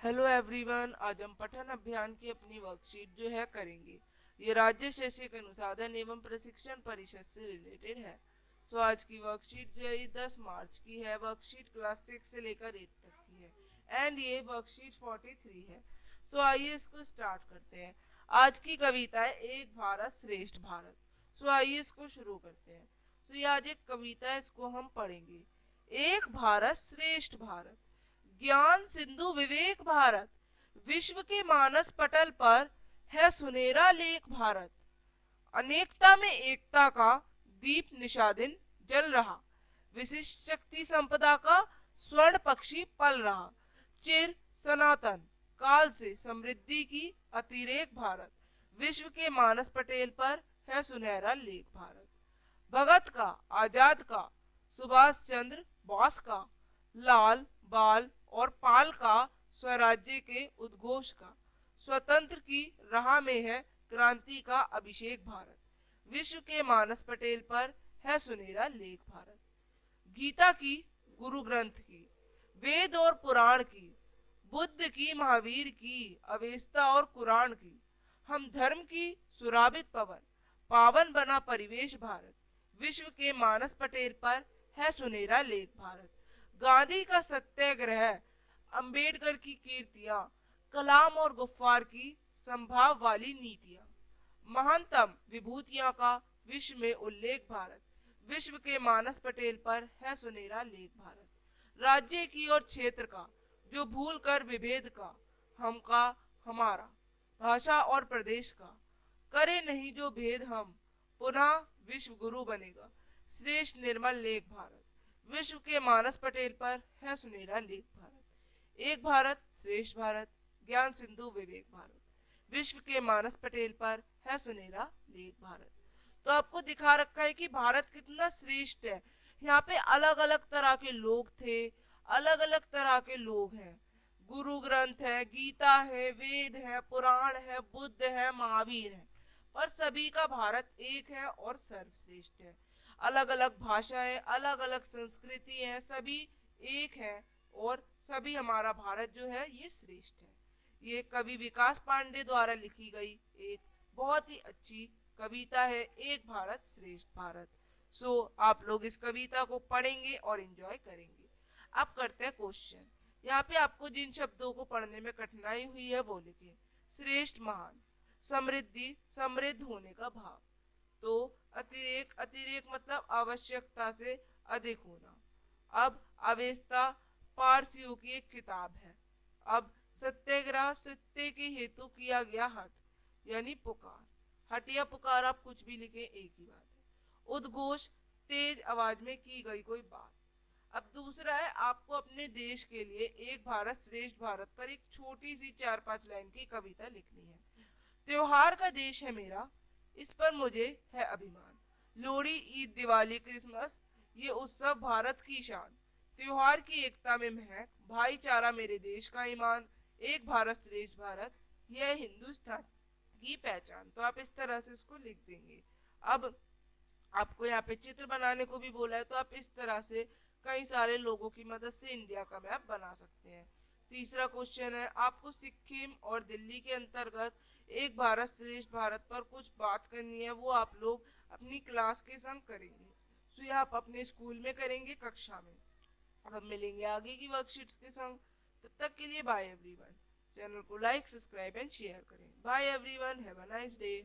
Hello everyone, आज हम पठन अभियान की अपनी वर्कशीट जो है करेंगे। ये राज्य शैक्षिक अनुसंधान एवं प्रशिक्षण परिषद से रिलेटेड है। आज की वर्कशीट जो है ये 10 मार्च की है। वर्कशीट क्लास 6 से लेकर 8 तक की है एंड ये वर्कशीट 43 है। आइए इसको स्टार्ट करते हैं। आज की कविता है एक भारत श्रेष्ठ भारत। आइए इसको शुरू करते हैं। ये आज एक कविता है, इसको हम पढ़ेंगे। एक भारत श्रेष्ठ भारत, ज्ञान सिंधु विवेक भारत, विश्व के मानस पटल पर है सुनहरा लेख भारत। अनेकता में एकता का दीप निशादिन जल रहा, विशिष्ट शक्ति संपदा का स्वर्ण पक्षी पल रहा। चिर सनातन काल से समृद्धि की अतिरेक भारत, विश्व के मानस पटेल पर है सुनहरा लेख भारत। भगत का, आजाद का, सुभाष चंद्र बोस का, लाल बाल और पाल का, स्वराज्य के उद्घोष का, स्वतंत्र की राह में है क्रांति का अभिषेक भारत, विश्व के मानस पटेल पर है सुनहरा लेख भारत। गीता की, गुरु ग्रंथ की, वेद और पुराण की, बुद्ध की, महावीर की, अवेस्ता और कुरान की, हम धर्म की सुराबित पवन, पावन बना परिवेश भारत, विश्व के मानस पटेल पर है सुनहरा लेख भारत। गांधी का सत्याग्रह, अंबेडकर की कीर्तियां, कलाम और गुफ्फार की संभाव वाली नीतियां, महानतम विभूतियां का विश्व में उल्लेख भारत, विश्व के मानस पटेल पर है सुनहरा लेख भारत। राज्य की और क्षेत्र का, जो भूल कर विभेद का, हम का हमारा, भाषा और प्रदेश का, करे नहीं जो भेद हम, पुनः विश्व गुरु बनेगा, श्रेष्ठ निर्मल लेख भारत, विश्व के मानस पटेल पर है सुनहरा लेख भारत। एक भारत श्रेष्ठ भारत, ज्ञान सिंधु विवेक भारत, विश्व के मानस पटेल पर है सुनहरा लेख भारत। तो आपको दिखा रखा है कि भारत कितना श्रेष्ठ है। यहाँ पे अलग अलग तरह के लोग थे, अलग अलग तरह के लोग हैं। गुरु ग्रंथ है, गीता है, वेद है, पुराण है, बुद्ध है, महावीर है, पर सभी का भारत एक है और सर्वश्रेष्ठ है। अलग अलग भाषाएं, अलग अलग संस्कृति है, सभी एक है और सभी हमारा भारत जो है ये श्रेष्ठ है। ये कवि विकास पांडे द्वारा लिखी गई एक बहुत ही अच्छी कविता है, एक भारत श्रेष्ठ भारत। आप लोग इस कविता को पढ़ेंगे और एंजॉय करेंगे। अब करते हैं क्वेश्चन। यहाँ पे आपको जिन शब्दों को पढ़ने में कठिनाई हुई है वो लिखे। श्रेष्ठ, महान, समृद्धि, समृद्ध होने का भाव। तो अतिरेक, अतिरेक मतलब आवश्यकता से अधिक होना। अब अवेस्ता पारसियों की एक किताब है। अब सत्याग्रह, सत्य के हेतु किया गया हट, यानी पुकार। हट या पुकार आप कुछ भी लिखे एक ही बात है। उद्घोष, तेज आवाज में की गई कोई बात। अब दूसरा है, आपको अपने देश के लिए एक भारत श्रेष्ठ भारत पर एक छोटी सी 4-5 लाइन की कविता लिखनी है। त्योहार का देश है मेरा, इस पर मुझे है अभिमान। लोहड़ी, ईद, दिवाली, क्रिसमस, ये उत्सव भारत की शान। त्योहार की एकता में महक, भाईचारा मेरे देश का ईमान। एक भारत श्रेष्ठ भारत, यह हिंदुस्तान की पहचान। तो आप इस तरह से इसको लिख देंगे। अब आपको यहाँ पे चित्र बनाने को भी बोला है, तो आप इस तरह से कई सारे लोगों की मदद से इंडिया का मैप बना सकते हैं। तीसरा क्वेश्चन है, आपको सिक्किम और दिल्ली के अंतर्गत एक भारत श्रेष्ठ भारत पर कुछ बात करनी है, वो आप लोग अपनी क्लास के संग करेंगे। यह आप अपने स्कूल में करेंगे, कक्षा में। अब हम मिलेंगे आगे की वर्कशीट्स के संग। तब तक के लिए बाय एवरीवन। चैनल को लाइक, सब्सक्राइब एंड शेयर करें। Bye everyone, have a nice day.